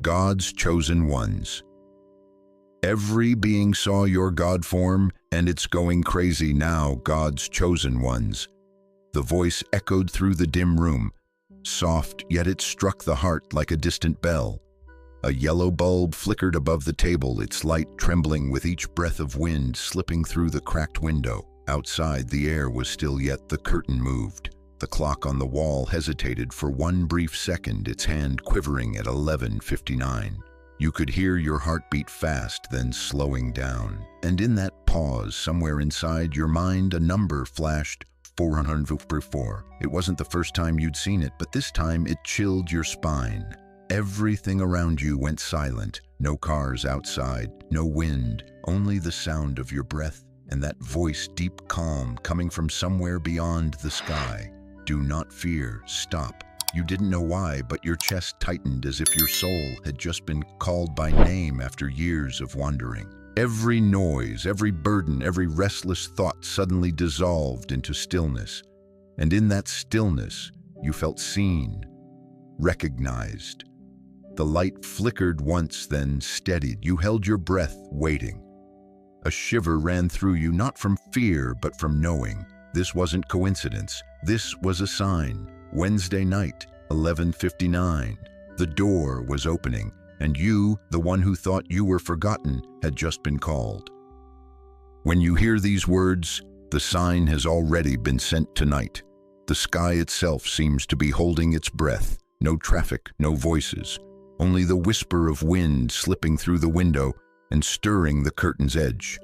God's chosen ones. Every being saw your God form, and it's going crazy now, God's chosen ones. The voice echoed through the dim room, soft, yet it struck the heart like a distant bell. A yellow bulb flickered above the table, its light trembling with each breath of wind slipping through the cracked window. Outside, the air was still, yet the curtain moved. The clock on the wall hesitated for one brief second, its hand quivering at 11:59. You could hear your heart beat fast, then slowing down. And in that pause, somewhere inside your mind, a number flashed, 404. It wasn't the first time you'd seen it, but this time it chilled your spine. Everything around you went silent. No cars outside, no wind, only the sound of your breath and that voice, deep calm, coming from somewhere beyond the sky. Do not fear, stop. You didn't know why, but your chest tightened as if your soul had just been called by name after years of wandering. Every noise, every burden, every restless thought suddenly dissolved into stillness. And in that stillness, you felt seen, recognized. The light flickered once, then steadied. You held your breath, waiting. A shiver ran through you, not from fear, but from knowing. This wasn't coincidence. This was a sign. Wednesday night, 11:59. The door was opening, and you, the one who thought you were forgotten, had just been called. When you hear these words, the sign has already been sent tonight. The sky itself seems to be holding its breath. No traffic, no voices. Only the whisper of wind slipping through the window and stirring the curtain's edge.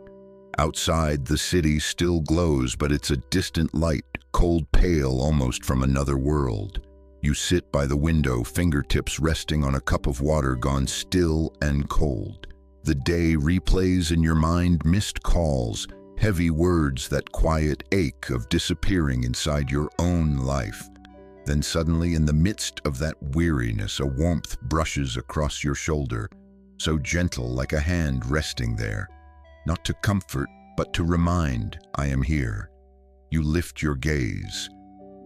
Outside, the city still glows, but it's a distant light, cold pale almost from another world. You sit by the window, fingertips resting on a cup of water gone still and cold. The day replays in your mind, missed calls, heavy words, that quiet ache of disappearing inside your own life. Then suddenly, in the midst of that weariness, a warmth brushes across your shoulder, so gentle, like a hand resting there. Not to comfort, but to remind, I am here. You lift your gaze.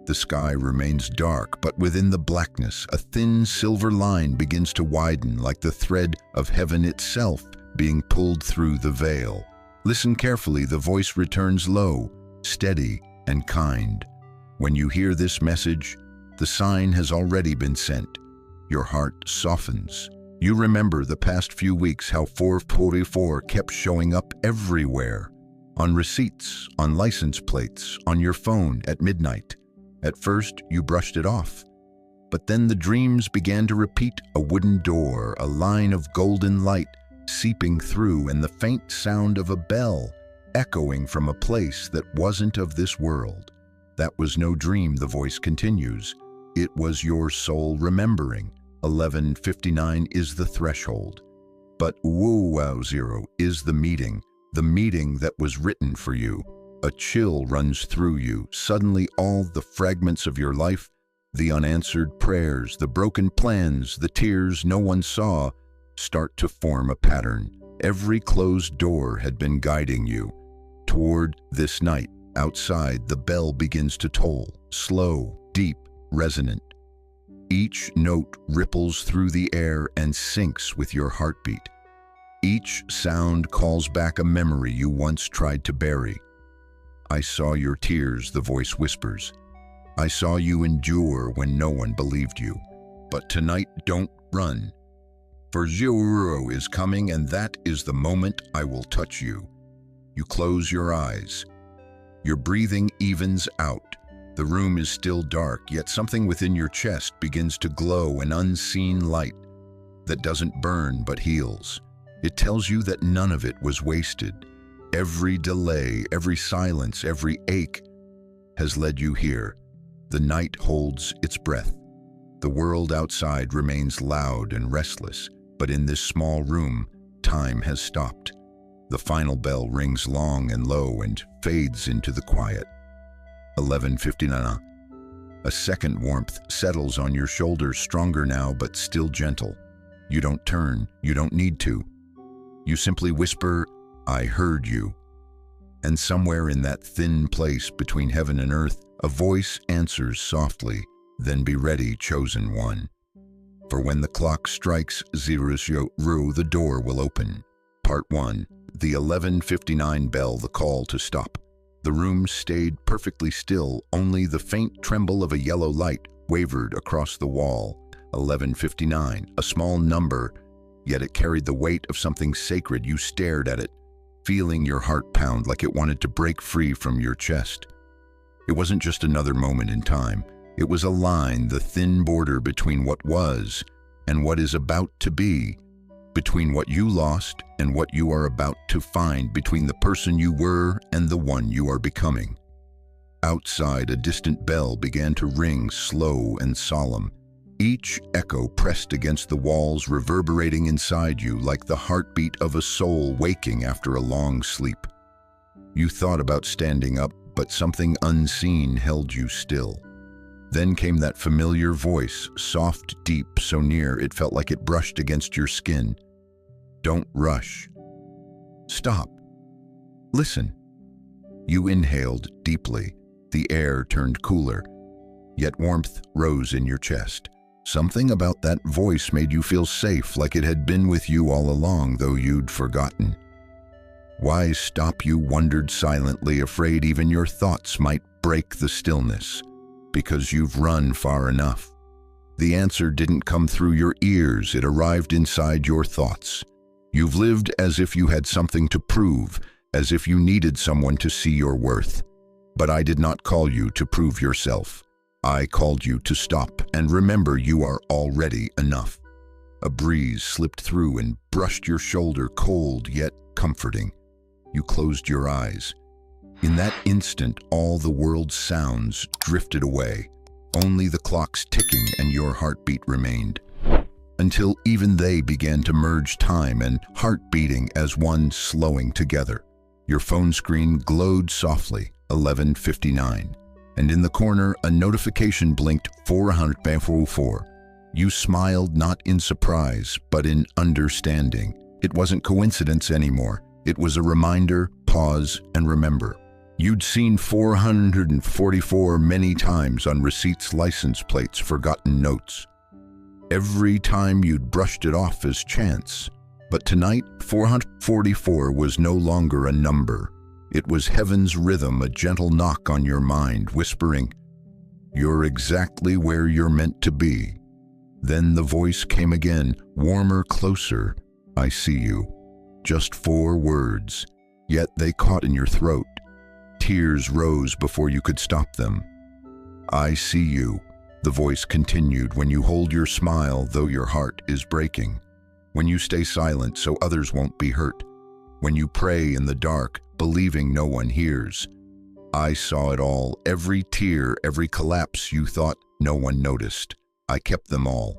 The sky remains dark, but within the blackness, a thin silver line begins to widen, like the thread of heaven itself being pulled through the veil. Listen carefully, the voice returns low, steady, and kind. When you hear this message, the sign has already been sent. Your heart softens. You remember the past few weeks, how 444 kept showing up everywhere. On receipts, on license plates, on your phone at midnight. At first, you brushed it off. But then the dreams began to repeat, a wooden door, a line of golden light seeping through, and the faint sound of a bell echoing from a place that wasn't of this world. That was no dream, the voice continues. It was your soul remembering. 11:59 is the threshold. But 0 is the meeting that was written for you. A chill runs through you. Suddenly, all the fragments of your life, the unanswered prayers, the broken plans, the tears no one saw, start to form a pattern. Every closed door had been guiding you toward this night. Outside, the bell begins to toll, slow, deep, resonant. Each note ripples through the air and syncs with your heartbeat. Each sound calls back a memory you once tried to bury. I saw your tears, the voice whispers. I saw you endure when no one believed you. But tonight, don't run. For 0 is coming, and that is the moment I will touch you. You close your eyes. Your breathing evens out. The room is still dark, yet something within your chest begins to glow, an unseen light that doesn't burn but heals. It tells you that none of it was wasted. Every delay, every silence, every ache has led you here. The night holds its breath. The world outside remains loud and restless, but in this small room, time has stopped. The final bell rings long and low and fades into the quiet. 11:59. A second warmth settles on your shoulders, stronger now, but still gentle. You don't turn, you don't need to. You simply whisper, I heard you. And somewhere in that thin place between heaven and earth, a voice answers softly, then be ready, chosen one. For when the clock strikes 00, the door will open. Part 1. The 11:59 bell, the call to stop. The room stayed perfectly still, only the faint tremble of a yellow light wavered across the wall. 11:59, a small number, yet it carried the weight of something sacred. You stared at it, feeling your heart pound like it wanted to break free from your chest. It wasn't just another moment in time. It was a line, the thin border between what was and what is about to be, between what you lost and what you are about to find, between the person you were and the one you are becoming. Outside, a distant bell began to ring, slow and solemn. Each echo pressed against the walls, reverberating inside you like the heartbeat of a soul waking after a long sleep. You thought about standing up, but something unseen held you still. Then came that familiar voice, soft, deep, so near it felt like it brushed against your skin. Don't rush. Stop. Listen. You inhaled deeply. The air turned cooler, yet warmth rose in your chest. Something about that voice made you feel safe, like it had been with you all along, though you'd forgotten. Why stop, you wondered silently, afraid even your thoughts might break the stillness. Because you've run far enough. The answer didn't come through your ears, it arrived inside your thoughts. You've lived as if you had something to prove, as if you needed someone to see your worth. But I did not call you to prove yourself. I called you to stop and remember you are already enough. A breeze slipped through and brushed your shoulder, cold yet comforting. You closed your eyes. In that instant, all the world's sounds drifted away. Only the clocks ticking and your heartbeat remained. Until even they began to merge, time and heart beating as one, slowing together. Your phone screen glowed softly, 11:59. And in the corner, a notification blinked, 404. You smiled, not in surprise, but in understanding. It wasn't coincidence anymore. It was a reminder, pause, and remember. You'd seen 444 many times on receipts, license plates, forgotten notes. Every time you'd brushed it off as chance. But tonight, 444 was no longer a number. It was heaven's rhythm, a gentle knock on your mind, whispering, "You're exactly where you're meant to be." Then the voice came again, warmer, closer. "I see you." Just 4 words, yet they caught in your throat. Tears rose before you could stop them. "I see you," the voice continued, "when you hold your smile though your heart is breaking. When you stay silent so others won't be hurt. When you pray in the dark, believing no one hears. I saw it all, every tear, every collapse you thought no one noticed. I kept them all,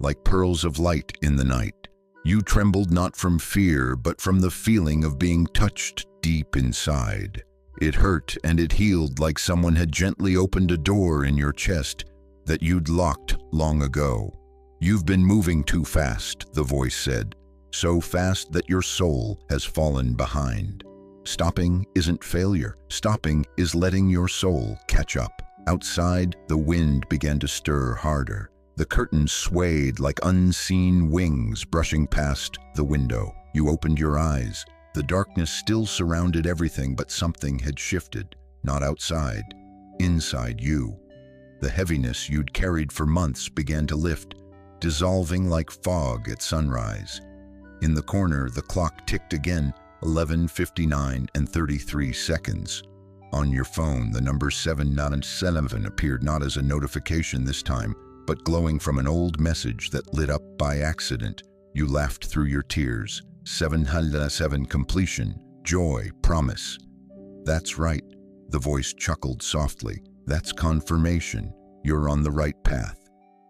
like pearls of light in the night. You trembled not from fear, but from the feeling of being touched deep inside. It hurt and it healed like someone had gently opened a door in your chest that you'd locked long ago. "You've been moving too fast," the voice said, "so fast that your soul has fallen behind. Stopping isn't failure. Stopping is letting your soul catch up." Outside, the wind began to stir harder. The curtains swayed like unseen wings brushing past the window. You opened your eyes. The darkness still surrounded everything, but something had shifted, not outside, inside you. The heaviness you'd carried for months began to lift, dissolving like fog at sunrise. In the corner, the clock ticked again, 11:59 and 33 seconds. On your phone, the number 797 appeared not as a notification this time, but glowing from an old message that lit up by accident. You laughed through your tears. 707, completion, joy, promise. "That's right," the voice chuckled softly. "That's confirmation. You're on the right path."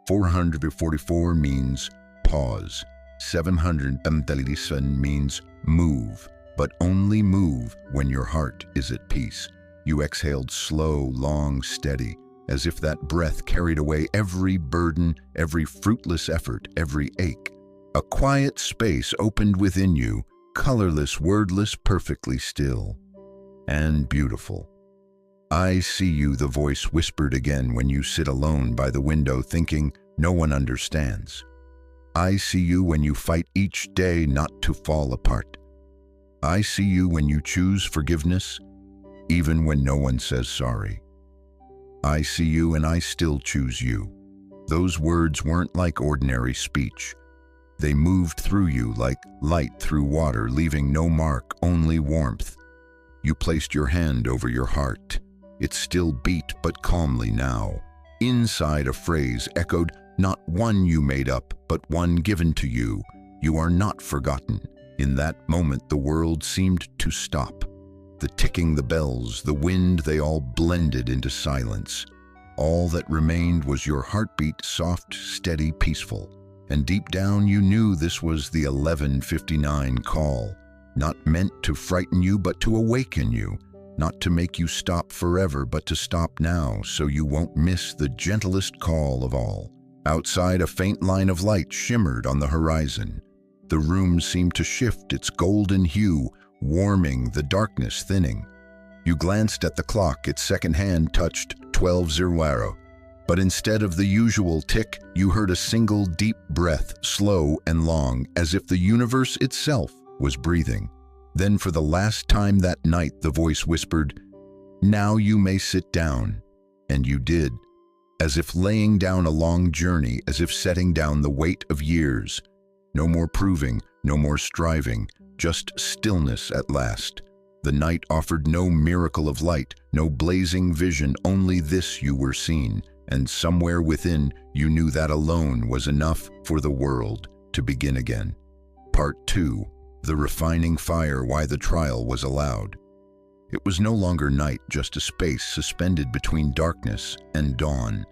444 means pause. 737 means move, but only move when your heart is at peace. You exhaled slow, long, steady, as if that breath carried away every burden, every fruitless effort, every ache. A quiet space opened within you, colorless, wordless, perfectly still and beautiful. "I see you," the voice whispered again when you sit alone by the window thinking no one understands. I see you when you fight each day not to fall apart. I see you when you choose forgiveness, even when no one says sorry. I see you and I still choose you. Those words weren't like ordinary speech. They moved through you like light through water, leaving no mark, only warmth. You placed your hand over your heart. It still beat, but calmly now. Inside a phrase echoed, not one you made up, but one given to you. You are not forgotten. In that moment, the world seemed to stop. The ticking, the bells, the wind, they all blended into silence. All that remained was your heartbeat, soft, steady, peaceful. And deep down, you knew this was the 11:59 call. Not meant to frighten you, but to awaken you. Not to make you stop forever, but to stop now, so you won't miss the gentlest call of all. Outside, a faint line of light shimmered on the horizon. The room seemed to shift its golden hue, warming, the darkness thinning. You glanced at the clock, its second hand touched 12:00. But instead of the usual tick, you heard a single deep breath, slow and long, as if the universe itself was breathing. Then for the last time that night, the voice whispered, "Now you may sit down." And you did, as if laying down a long journey, as if setting down the weight of years. No more proving, no more striving, just stillness at last. The night offered no miracle of light, no blazing vision, only this: you were seen, and somewhere within you knew that alone was enough for the world to begin again. Part 2. The refining fire, why the trial was allowed. It was no longer night, just a space suspended between darkness and dawn.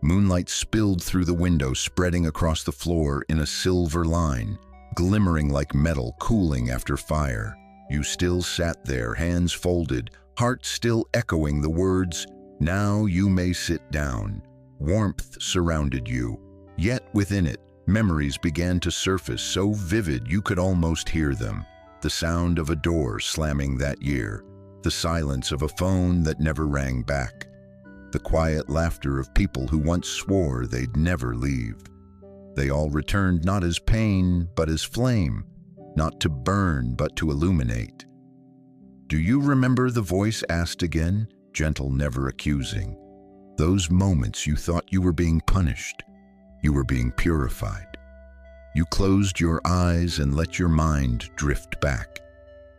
Moonlight spilled through the window, spreading across the floor in a silver line, glimmering like metal cooling after fire. You still sat there, hands folded, heart still echoing the words, "Now you may sit down." Warmth surrounded you, yet within it, memories began to surface, so vivid you could almost hear them. The sound of a door slamming that year, the silence of a phone that never rang back, the quiet laughter of people who once swore they'd never leave. They all returned not as pain, but as flame, not to burn, but to illuminate. "Do you remember?" the voice asked again, gentle, never accusing. "Those moments you thought you were being punished. You were being purified. You closed your eyes and let your mind drift back.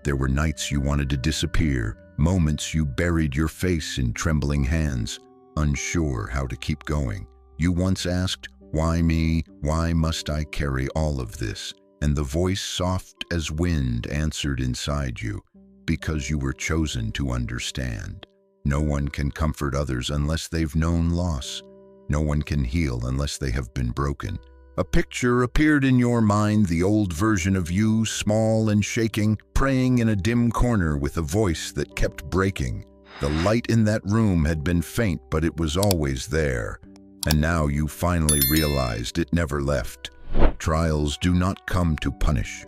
There were nights you wanted to disappear, moments you buried your face in trembling hands, unsure how to keep going. You once asked, 'Why me? Why must I carry all of this?' And the voice, soft as wind, answered inside you, 'Because you were chosen to understand. No one can comfort others unless they've known loss. No one can heal unless they have been broken.' A picture appeared in your mind, the old version of you, small and shaking, praying in a dim corner with a voice that kept breaking. The light in that room had been faint, but it was always there. And now you finally realized it never left. Trials do not come to punish.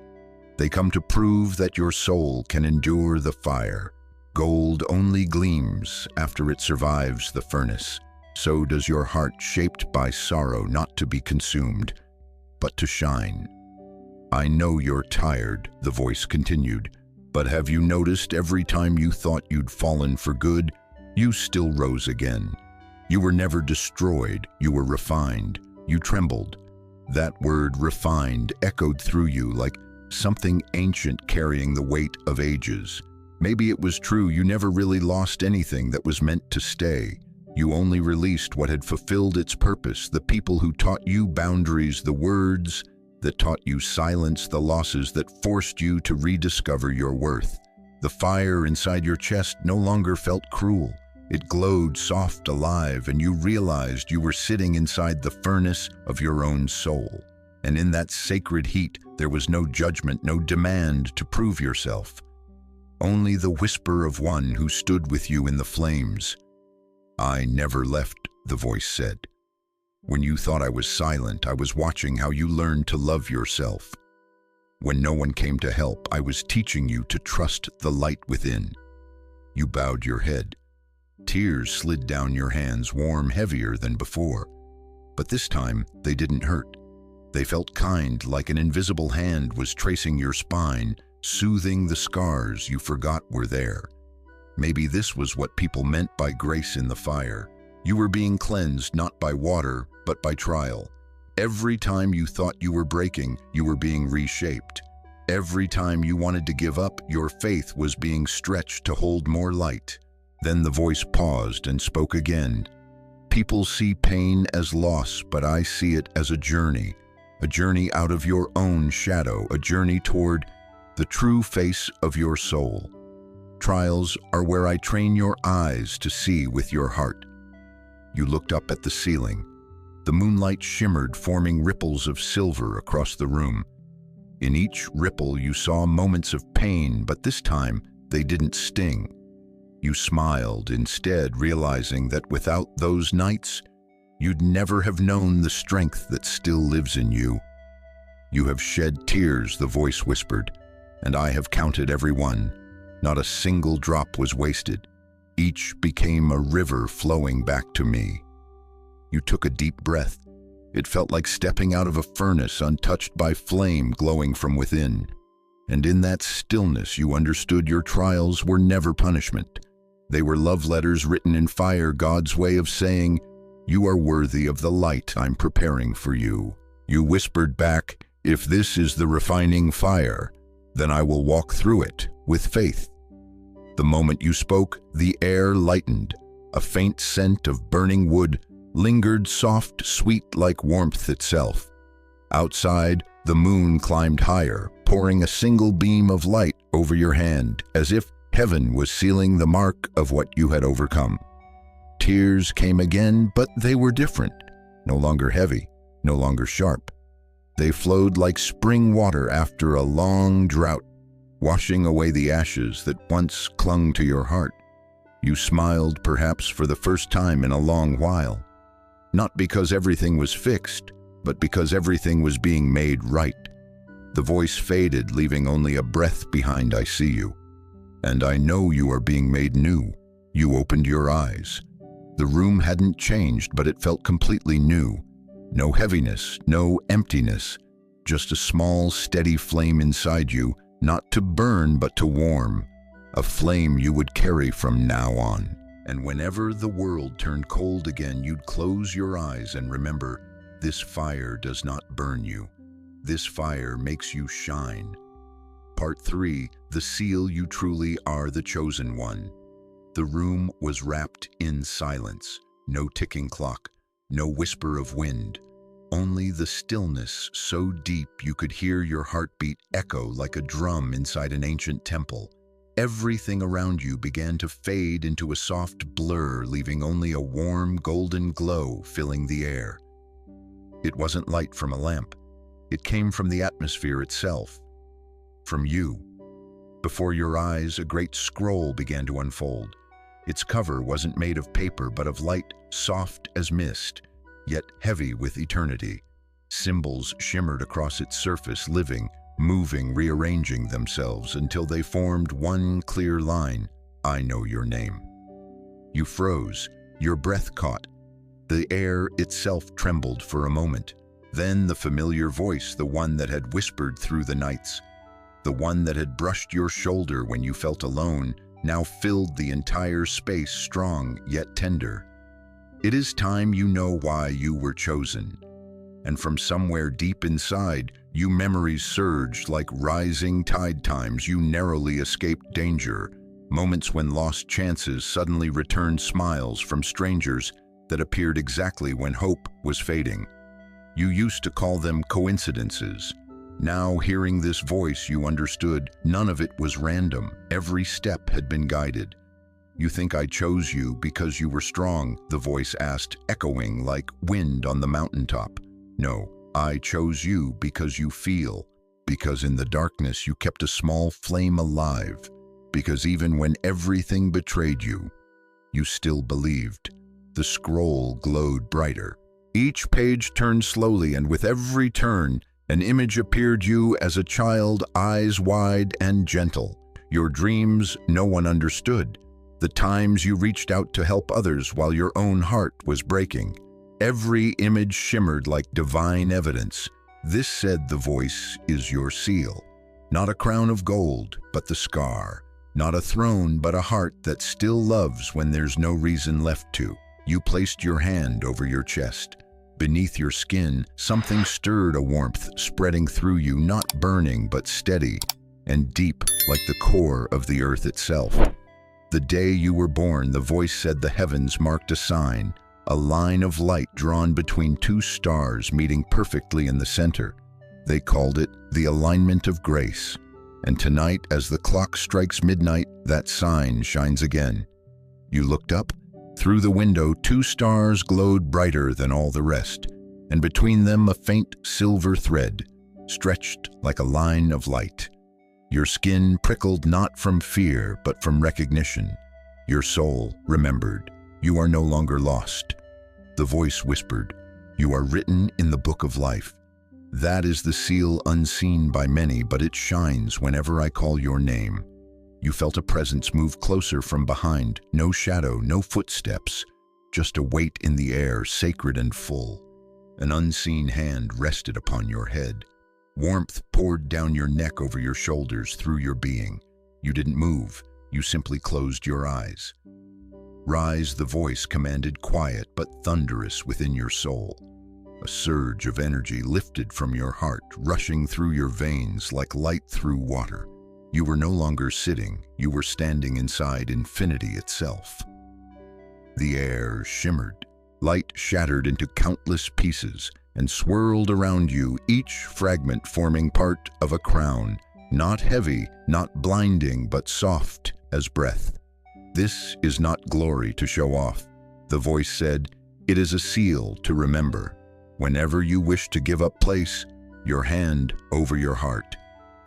They come to prove that your soul can endure the fire. Gold only gleams after it survives the furnace. So does your heart, shaped by sorrow, not to be consumed, but to shine. I know you're tired," the voice continued, "but have you noticed every time you thought you'd fallen for good, you still rose again? You were never destroyed, you were refined. You trembled. That word, refined, echoed through you like something ancient carrying the weight of ages. Maybe it was true, you never really lost anything that was meant to stay. You only released what had fulfilled its purpose, the people who taught you boundaries, the words that taught you silence, the losses that forced you to rediscover your worth. The fire inside your chest no longer felt cruel. It glowed soft, alive, and you realized you were sitting inside the furnace of your own soul. And in that sacred heat, there was no judgment, no demand to prove yourself. Only the whisper of one who stood with you in the flames. "I never left," the voice said. "When you thought I was silent, I was watching how you learned to love yourself. When no one came to help, I was teaching you to trust the light within." You bowed your head. Tears slid down your hands, warm, heavier than before. But this time, they didn't hurt. They felt kind, like an invisible hand was tracing your spine, soothing the scars you forgot were there. Maybe this was what people meant by grace in the fire. You were being cleansed not by water, but by trial. Every time you thought you were breaking, you were being reshaped. Every time you wanted to give up, your faith was being stretched to hold more light. Then the voice paused and spoke again. People see pain as loss, but I see it as a journey out of your own shadow, a journey toward the true face of your soul. Trials are where I train your eyes to see with your heart. You looked up at the ceiling. The moonlight shimmered, forming ripples of silver across the room. In each ripple you saw moments of pain, but this time they didn't sting. You smiled instead, realizing that without those nights, you'd never have known the strength that still lives in you. You have shed tears, the voice whispered, and I have counted every one. Not a single drop was wasted. Each became a river flowing back to me. You took a deep breath. It felt like stepping out of a furnace untouched by flame glowing from within. And in that stillness you understood your trials were never punishment. They were love letters written in fire, God's way of saying, "You are worthy of the light I'm preparing for you." You whispered back, "If this is the refining fire, then I will walk through it with faith." The moment you spoke, the air lightened. A faint scent of burning wood lingered, soft, sweet like warmth itself. Outside, the moon climbed higher, pouring a single beam of light over your hand, as if heaven was sealing the mark of what you had overcome. Tears came again, but they were different. No longer heavy, no longer sharp. They flowed like spring water after a long drought, washing away the ashes that once clung to your heart. You smiled, perhaps for the first time in a long while. Not because everything was fixed, but because everything was being made right. The voice faded, leaving only a breath behind. I see you. And I know you are being made new. You opened your eyes. The room hadn't changed, but it felt completely new. No heaviness, no emptiness, just a small, steady flame inside you, not to burn, but to warm. A flame you would carry from now on. And whenever the world turned cold again, you'd close your eyes and remember, this fire does not burn you. This fire makes you shine. Part 3, the seal you truly are, the chosen one. The room was wrapped in silence. No ticking clock, no whisper of wind. Only the stillness so deep you could hear your heartbeat echo like a drum inside an ancient temple. Everything around you began to fade into a soft blur, leaving only a warm golden glow filling the air. It wasn't light from a lamp. It came from the atmosphere itself. From you. Before your eyes, a great scroll began to unfold. Its cover wasn't made of paper, but of light, soft as mist, yet heavy with eternity. Symbols shimmered across its surface, living, moving, rearranging themselves until they formed one clear line. I know your name. You froze, your breath caught. The air itself trembled for a moment. Then the familiar voice, the one that had whispered through the nights, the one that had brushed your shoulder when you felt alone, now filled the entire space, strong yet tender. It is time you know why you were chosen. And from somewhere deep inside, you memories surged like rising tide. Times you narrowly escaped danger, moments when lost chances suddenly returned, smiles from strangers that appeared exactly when hope was fading. You used to call them coincidences. Now, hearing this voice, you understood none of it was random. Every step had been guided. You think I chose you because you were strong, the voice asked, echoing like wind on the mountaintop. No, I chose you because you feel, because in the darkness you kept a small flame alive, because even when everything betrayed you, you still believed. The scroll glowed brighter. Each page turned slowly, and with every turn, an image appeared, you as a child, eyes wide and gentle. Your dreams no one understood. The times you reached out to help others while your own heart was breaking. Every image shimmered like divine evidence. This, said the voice, is your seal. Not a crown of gold, but the scar. Not a throne, but a heart that still loves when there's no reason left to. You placed your hand over your chest. Beneath your skin, something stirred, a warmth spreading through you, not burning but steady and deep, like the core of the earth itself. The day you were born, the voice said, the heavens marked a sign, a line of light drawn between two stars meeting perfectly in the center. They called it the alignment of grace. And tonight, as the clock strikes midnight, that sign shines again. You looked up. Through the window, two stars glowed brighter than all the rest, and between them a faint silver thread, stretched like a line of light. Your skin prickled not from fear, but from recognition. Your soul remembered. You are no longer lost. The voice whispered, you are written in the book of life. That is the seal unseen by many, but it shines whenever I call your name. You felt a presence move closer from behind, no shadow, no footsteps, just a weight in the air, sacred and full. An unseen hand rested upon your head. Warmth poured down your neck, over your shoulders, through your being. You didn't move, you simply closed your eyes. Rise, the voice commanded, quiet but thunderous within your soul. A surge of energy lifted from your heart, rushing through your veins like light through water. You were no longer sitting, you were standing inside infinity itself. The air shimmered. Light shattered into countless pieces and swirled around you, each fragment forming part of a crown, not heavy, not blinding, but soft as breath. This is not glory to show off, the voice said. It is a seal to remember. Whenever you wish to give up, place your hand over your heart.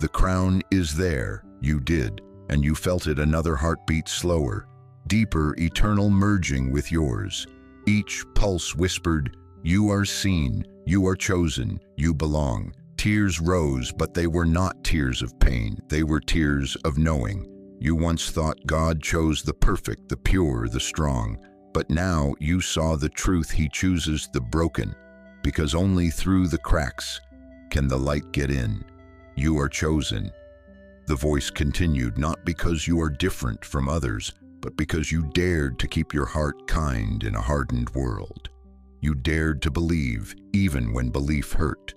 The crown is there, you did, and you felt it, another heartbeat, slower, deeper, eternal, merging with yours. Each pulse whispered, you are seen, you are chosen, you belong. Tears rose, but they were not tears of pain, they were tears of knowing. You once thought God chose the perfect, the pure, the strong, but now you saw the truth. He chooses the broken, because only through the cracks can the light get in. You are chosen. The voice continued, not because you are different from others, but because you dared to keep your heart kind in a hardened world. You dared to believe even when belief hurt.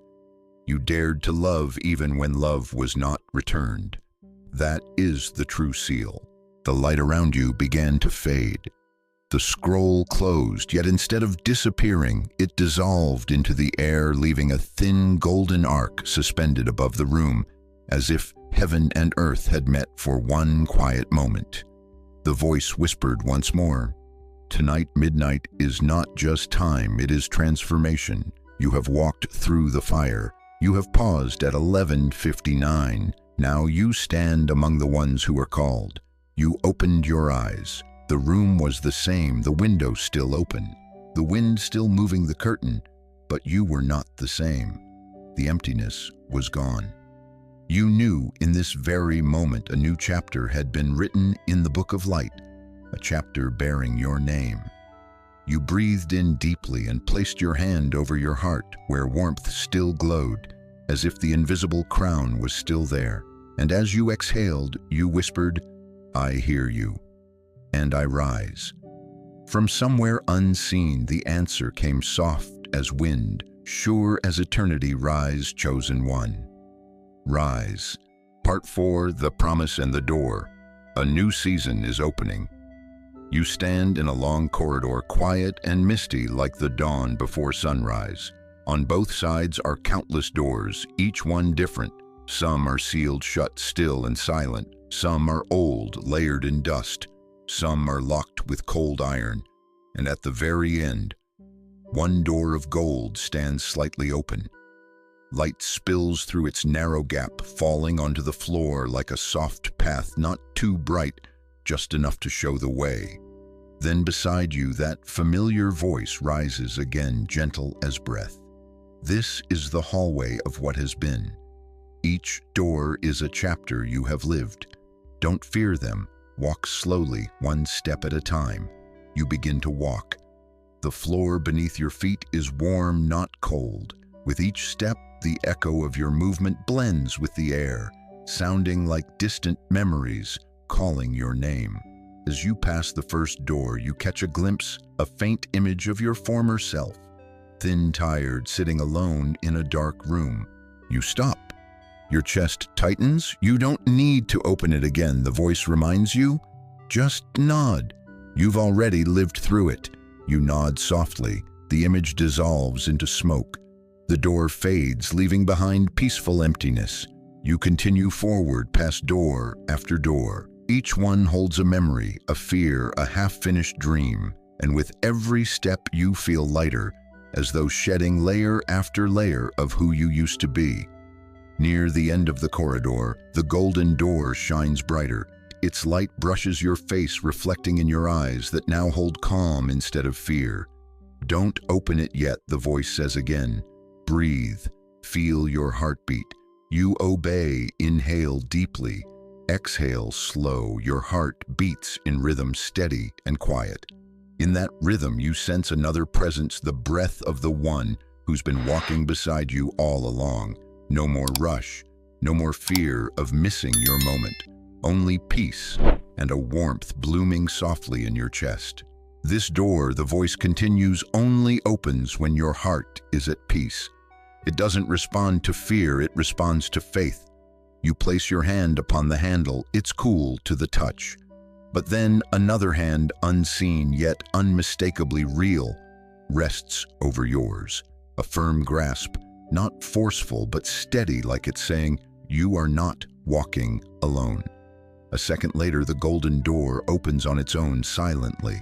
You dared to love even when love was not returned. That is the true seal. The light around you began to fade. The scroll closed, yet instead of disappearing, it dissolved into the air, leaving a thin golden arc suspended above the room, as if heaven and earth had met for one quiet moment. The voice whispered once more, tonight, midnight is not just time, it is transformation. You have walked through the fire. You have paused at 11:59. Now you stand among the ones who are called. You opened your eyes. The room was the same, the window still open, the wind still moving the curtain, but you were not the same. The emptiness was gone. You knew in this very moment a new chapter had been written in the book of light, a chapter bearing your name. You breathed in deeply and placed your hand over your heart, where warmth still glowed, as if the invisible crown was still there. And as you exhaled, you whispered, I hear you. And I rise. From somewhere unseen, the answer came soft as wind, sure as eternity. Rise, chosen one. Rise. Part 4, The Promise and the Door. A new season is opening. You stand in a long corridor, quiet and misty like the dawn before sunrise. On both sides are countless doors, each one different. Some are sealed shut, still and silent. Some are old, layered in dust. Some are locked with cold iron, and at the very end, one door of gold stands slightly open. Light spills through its narrow gap, falling onto the floor like a soft path, not too bright, just enough to show the way. Then beside you, that familiar voice rises again, gentle as breath. This is the hallway of what has been. Each door is a chapter you have lived. Don't fear them. Walk slowly, one step at a time. You begin to walk. The floor beneath your feet is warm, not cold. With each step, the echo of your movement blends with the air, sounding like distant memories calling your name. As you pass the first door, you catch a glimpse, a faint image of your former self, thin, tired, sitting alone in a dark room. You stop. Your chest tightens. You don't need to open it again, the voice reminds you. Just nod. You've already lived through it. You nod softly. The image dissolves into smoke. The door fades, leaving behind peaceful emptiness. You continue forward past door after door. Each one holds a memory, a fear, a half-finished dream, and with every step you feel lighter, as though shedding layer after layer of who you used to be. Near the end of the corridor, the golden door shines brighter. Its light brushes your face, reflecting in your eyes that now hold calm instead of fear. Don't open it yet, the voice says again. Breathe. Feel your heartbeat. You obey. Inhale deeply. Exhale slow. Your heart beats in rhythm, steady and quiet. In that rhythm, you sense another presence, the breath of the one who's been walking beside you all along. No more rush, no more fear of missing your moment. Only peace and a warmth blooming softly in your chest. This door, the voice continues, only opens when your heart is at peace. It doesn't respond to fear, it responds to faith. You place your hand upon the handle, it's cool to the touch. But then another hand, unseen yet unmistakably real, rests over yours. A firm grasp, not forceful but steady, like it's saying, you are not walking alone. A second later, the golden door opens on its own silently.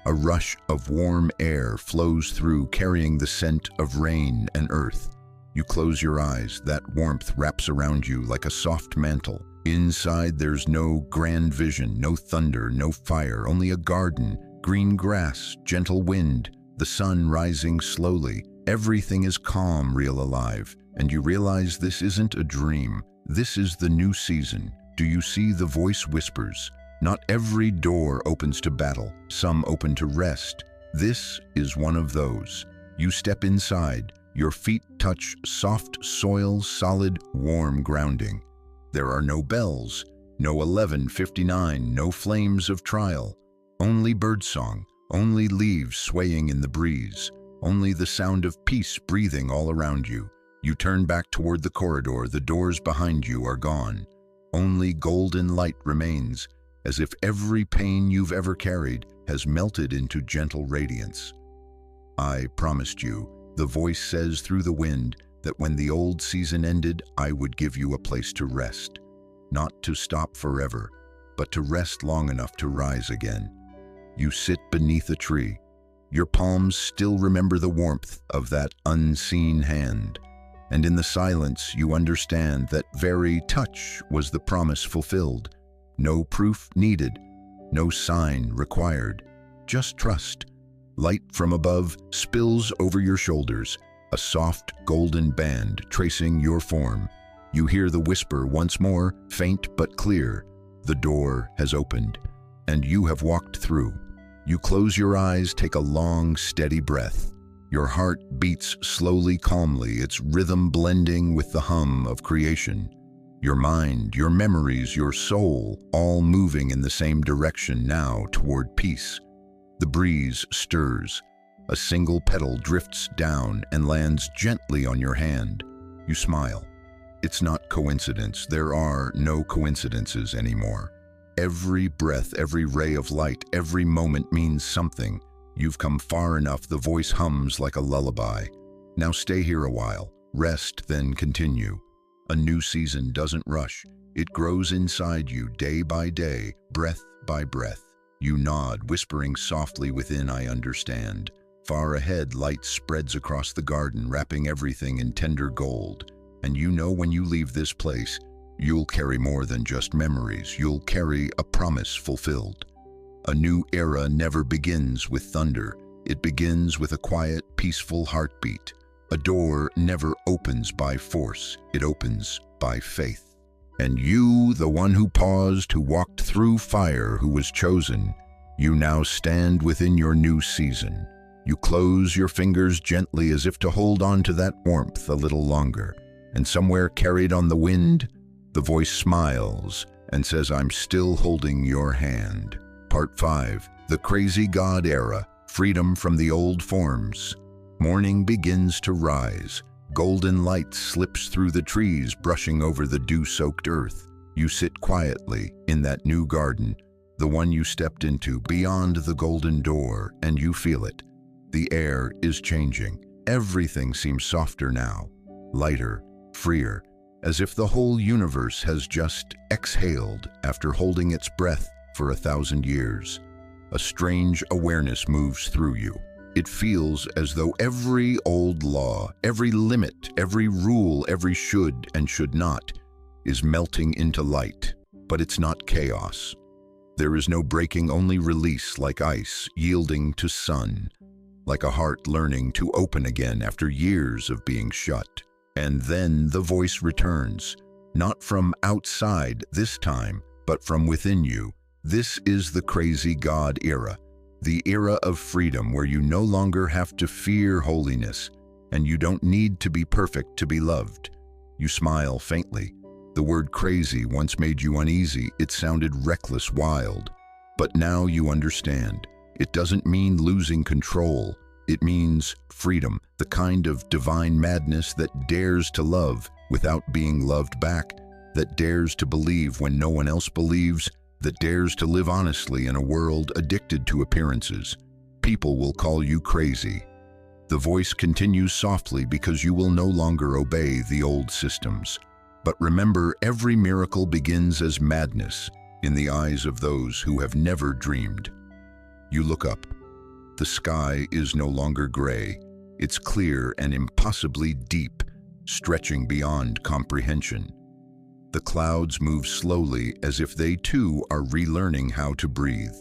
A rush of warm air flows through, carrying the scent of rain and earth. You close your eyes, that warmth wraps around you like a soft mantle. Inside, there's no grand vision, no thunder, no fire, only a garden, green grass, gentle wind, the sun rising slowly. Everything is calm, real, alive, and you realize this isn't a dream. This is the new season. Do you see? The voice whispers. Not every door opens to battle, some open to rest. This is one of those. You step inside, your feet touch soft soil, solid, warm grounding. There are no bells, no 11:59, no flames of trial. Only birdsong, only leaves swaying in the breeze, only the sound of peace breathing all around you. You turn back toward the corridor, the doors behind you are gone. Only golden light remains, as if every pain you've ever carried has melted into gentle radiance. I promised you, the voice says through the wind, that when the old season ended, I would give you a place to rest. Not to stop forever, but to rest long enough to rise again. You sit beneath a tree. Your palms still remember the warmth of that unseen hand. And in the silence, you understand that very touch was the promise fulfilled. No proof needed, no sign required, just trust. Light from above spills over your shoulders, a soft golden band tracing your form. You hear the whisper once more, faint but clear. The door has opened, and you have walked through. You close your eyes, take a long, steady breath. Your heart beats slowly, calmly, its rhythm blending with the hum of creation. Your mind, your memories, your soul, all moving in the same direction now toward peace. The breeze stirs. A single petal drifts down and lands gently on your hand. You smile. It's not coincidence. There are no coincidences anymore. Every breath, every ray of light, every moment means something. You've come far enough, the voice hums like a lullaby. Now stay here a while, rest, then continue. A new season doesn't rush. It grows inside you day by day, breath by breath. You nod, whispering softly within, I understand. Far ahead, light spreads across the garden, wrapping everything in tender gold. And you know when you leave this place, you'll carry more than just memories. You'll carry a promise fulfilled. A new era never begins with thunder. It begins with a quiet, peaceful heartbeat. A door never opens by force. It opens by faith. And you, the one who paused, who walked through fire, who was chosen, you now stand within your new season. You close your fingers gently as if to hold on to that warmth a little longer. And somewhere carried on the wind, the voice smiles and says, I'm still holding your hand. Part 5. The Crazy God Era. Freedom from the old forms. Morning begins to rise. Golden light slips through the trees, brushing over the dew-soaked earth. You sit quietly in that new garden, the one you stepped into, beyond the golden door, and you feel it. The air is changing. Everything seems softer now, lighter, freer, as if the whole universe has just exhaled after holding its breath for 1,000 years. A strange awareness moves through you. It feels as though every old law, every limit, every rule, every should and should not is melting into light. But it's not chaos. There is no breaking, only release, like ice yielding to sun, like a heart learning to open again after years of being shut. And then the voice returns, not from outside this time, but from within you. This is the Crazy God Era. The era of freedom where you no longer have to fear holiness, and you don't need to be perfect to be loved. You smile faintly. The word crazy once made you uneasy. It sounded reckless, wild. But now you understand. It doesn't mean losing control. It means freedom, the kind of divine madness that dares to love without being loved back, that dares to believe when no one else believes, that dares to live honestly in a world addicted to appearances. People will call you crazy. The voice continues softly because you will no longer obey the old systems. But remember, every miracle begins as madness in the eyes of those who have never dreamed. You look up. The sky is no longer gray. It's clear and impossibly deep, stretching beyond comprehension. The clouds move slowly as if they too are relearning how to breathe.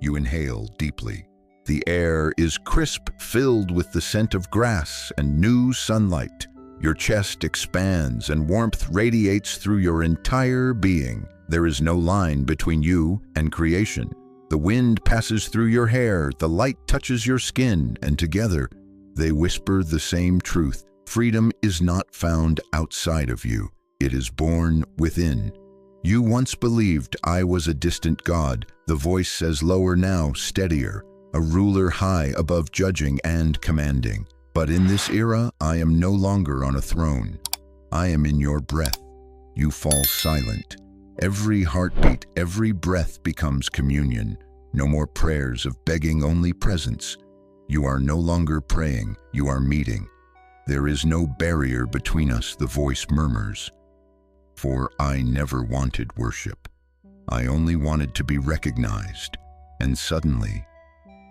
You inhale deeply. The air is crisp, filled with the scent of grass and new sunlight. Your chest expands and warmth radiates through your entire being. There is no line between you and creation. The wind passes through your hair, the light touches your skin, and together they whisper the same truth. Freedom is not found outside of you. It is born within. You once believed I was a distant God. The voice says lower now, steadier, a ruler high above judging and commanding. But in this era, I am no longer on a throne. I am in your breath. You fall silent. Every heartbeat, every breath becomes communion. No more prayers of begging, only presence. You are no longer praying, you are meeting. There is no barrier between us, the voice murmurs. For I never wanted worship. I only wanted to be recognized. And suddenly,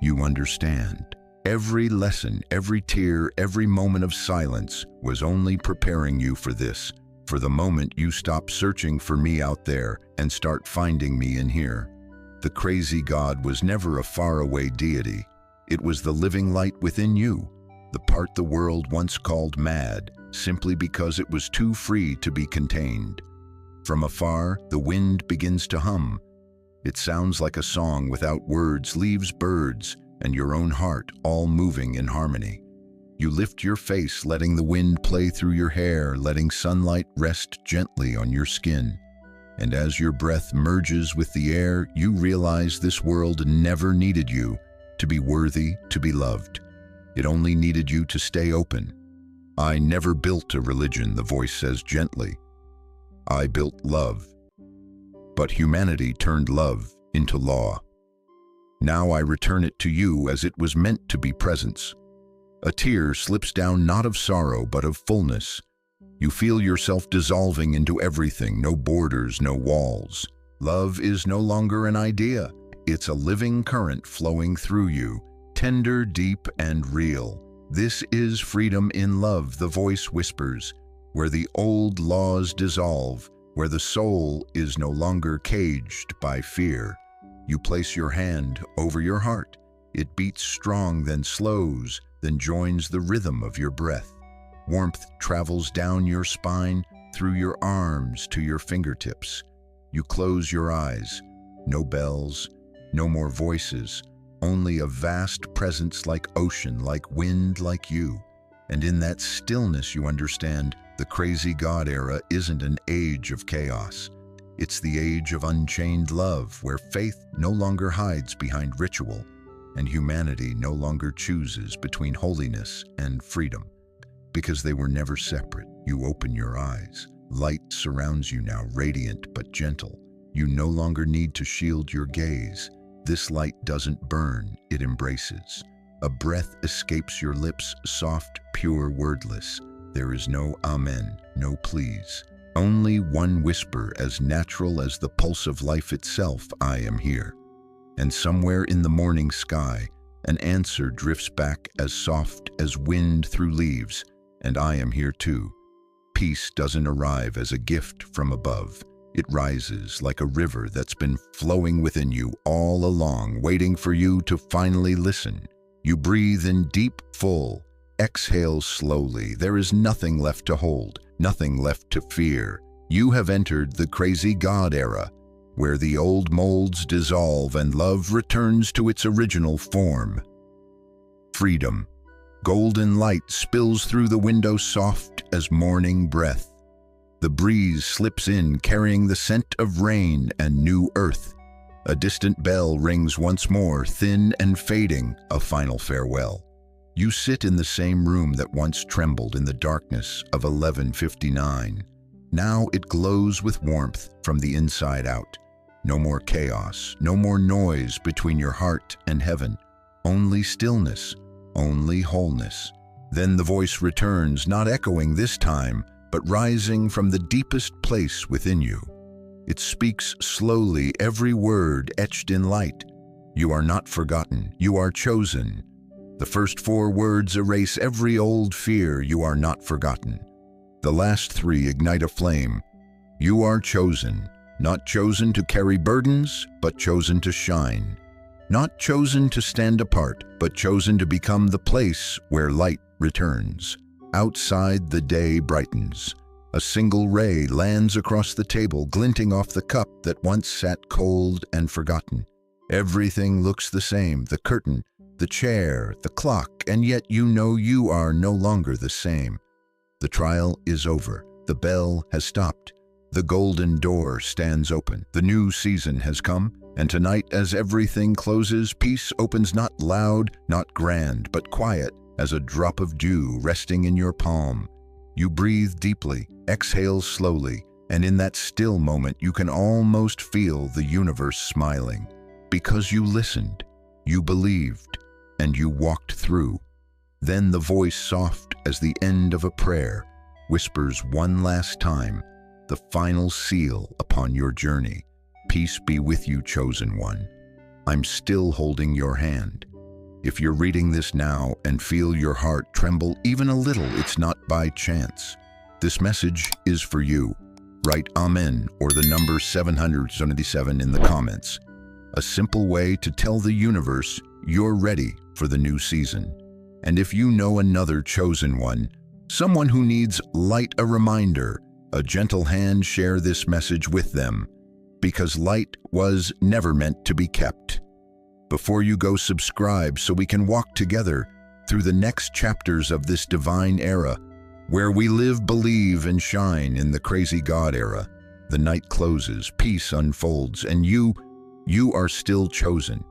you understand. Every lesson, every tear, every moment of silence was only preparing you for this, for the moment you stop searching for me out there and start finding me in here. The crazy God was never a faraway deity. It was the living light within you, the part the world once called mad, simply because it was too free to be contained. From afar, the wind begins to hum. It sounds like a song without words, leaves, birds, and your own heart all moving in harmony. You lift your face, letting the wind play through your hair, letting sunlight rest gently on your skin. And as your breath merges with the air, you realize this world never needed you to be worthy, to be loved. It only needed you to stay open. I never built a religion, the voice says gently. I built love. But humanity turned love into law. Now I return it to you as it was meant to be presence. A tear slips down, not of sorrow, but of fullness. You feel yourself dissolving into everything, no borders, no walls. Love is no longer an idea. It's a living current flowing through you, tender, deep, and real. This is freedom in love, the voice whispers, where the old laws dissolve, where the soul is no longer caged by fear. You place your hand over your heart. It beats strong, then slows, then joins the rhythm of your breath. Warmth travels down your spine, through your arms to your fingertips. You close your eyes. No bells, no more voices, only a vast presence like ocean, like wind, like you. And in that stillness you understand the crazy God era isn't an age of chaos. It's the age of unchained love, where faith no longer hides behind ritual, and humanity no longer chooses between holiness and freedom. Because they were never separate, you open your eyes. Light surrounds you now, radiant but gentle. You no longer need to shield your gaze. This light doesn't burn, it embraces. A breath escapes your lips, soft, pure, wordless. There is no amen, no please. Only one whisper, as natural as the pulse of life itself: I am here. And somewhere in the morning sky, an answer drifts back as soft as wind through leaves: and I am here too. Peace doesn't arrive as a gift from above. It rises like a river that's been flowing within you all along, waiting for you to finally listen. You breathe in deep, full. Exhale slowly. There is nothing left to hold, nothing left to fear. You have entered the crazy God era, where the old molds dissolve and love returns to its original form. Freedom. Golden light spills through the window, soft as morning breath. The breeze slips in, carrying the scent of rain and new earth. A distant bell rings once more, thin and fading, a final farewell. You sit in the same room that once trembled in the darkness of 11:59. Now it glows with warmth from the inside out. No more chaos, no more noise between your heart and heaven. Only stillness, only wholeness. Then the voice returns, not echoing this time, but rising from the deepest place within you. It speaks slowly, every word etched in light. You are not forgotten, you are chosen. The first 4 words erase every old fear: you are not forgotten. The last 3 ignite a flame. You are chosen, not chosen to carry burdens, but chosen to shine. Not chosen to stand apart, but chosen to become the place where light returns. Outside, the day brightens. A single ray lands across the table, glinting off the cup that once sat cold and forgotten. Everything looks the same: the curtain, the chair, the clock, and yet you know you are no longer the same. The trial is over. The bell has stopped. The golden door stands open. The new season has come, and tonight, as everything closes, peace opens, not loud, not grand, but quiet as a drop of dew resting in your palm. You breathe deeply, exhale slowly, and in that still moment you can almost feel the universe smiling. Because you listened, you believed, and you walked through. Then the voice, soft as the end of a prayer, whispers one last time, the final seal upon your journey: peace be with you, chosen one. I'm still holding your hand. If you're reading this now and feel your heart tremble even a little, it's not by chance. This message is for you. Write Amen or the number 777 in the comments. A simple way to tell the universe you're ready for the new season. And if you know another chosen one, someone who needs light, a reminder, a gentle hand, share this message with them, because light was never meant to be kept. Before you go, subscribe so we can walk together through the next chapters of this divine era, where we live, believe, and shine in the crazy God era. The night closes, peace unfolds, and you are still chosen.